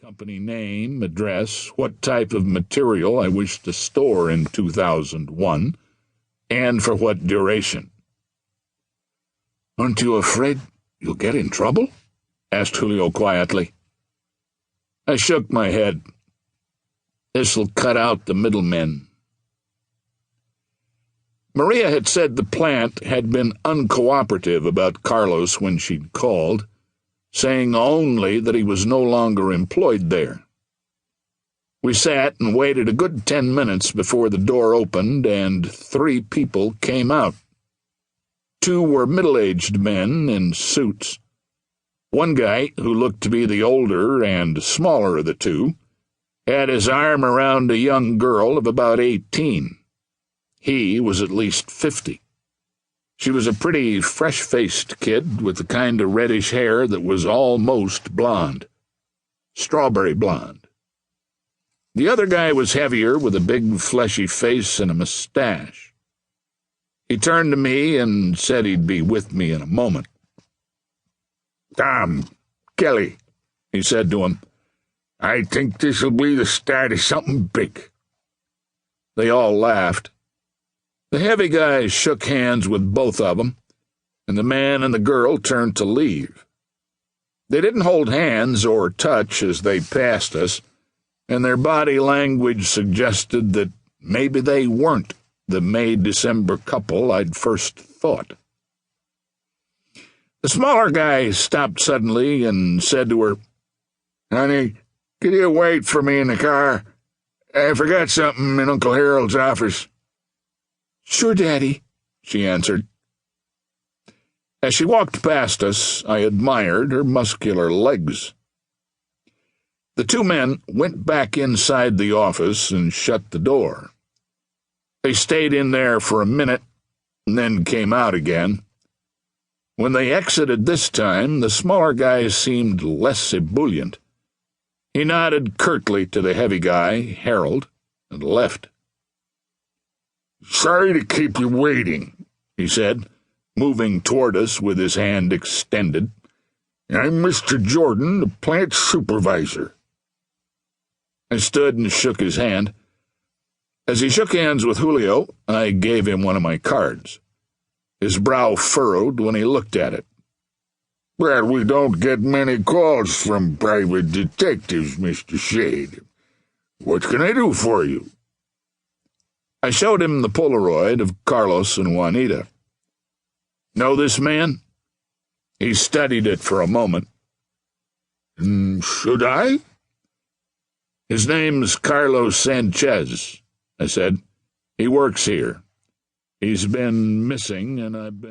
company name, address, what type of material I wish to store in 2001, and for what duration. "Aren't you afraid you'll get in trouble?" asked Julio quietly. I shook my head. This'll cut out the middlemen. Maria had said the plant had been uncooperative about Carlos when she'd called, saying only that he was no longer employed there. We sat and waited a good 10 minutes before the door opened and 3 people came out. 2 were middle-aged men in suits. One guy, who looked to be the older and smaller of the 2, had his arm around a young girl of about 18. He was at least 50. She was a pretty fresh-faced kid with the kind of reddish hair that was almost blonde. Strawberry blonde. The other guy was heavier, with a big fleshy face and a mustache. He turned to me and said he'd be with me in a moment. "Tom, Kelly," he said to him, "I think this'll be the start of something big." They all laughed. The heavy guy shook hands with both of them, and the man and the girl turned to leave. They didn't hold hands or touch as they passed us, and their body language suggested that maybe they weren't the May-December couple I'd first thought. The smaller guy stopped suddenly and said to her, "Honey, could you wait for me in the car? I forgot something in Uncle Harold's office." "Sure, Daddy," she answered. As she walked past us, I admired her muscular legs. The 2 men went back inside the office and shut the door. They stayed in there for a minute and then came out again. When they exited this time, the smaller guy seemed less ebullient. He nodded curtly to the heavy guy, Harold, and left. "Sorry to keep you waiting," he said, moving toward us with his hand extended. "I'm Mr. Jordan, the plant supervisor." I stood and shook his hand. As he shook hands with Julio, I gave him one of my cards. His brow furrowed when he looked at it. "Well, we don't get many calls from private detectives, Mr. Shade. What can I do for you?" I showed him the Polaroid of Carlos and Juanita. "Know this man?" He studied it for a moment. "Should I?" "His name's Carlos Sanchez," I said. "He works here. He's been missing, and I've been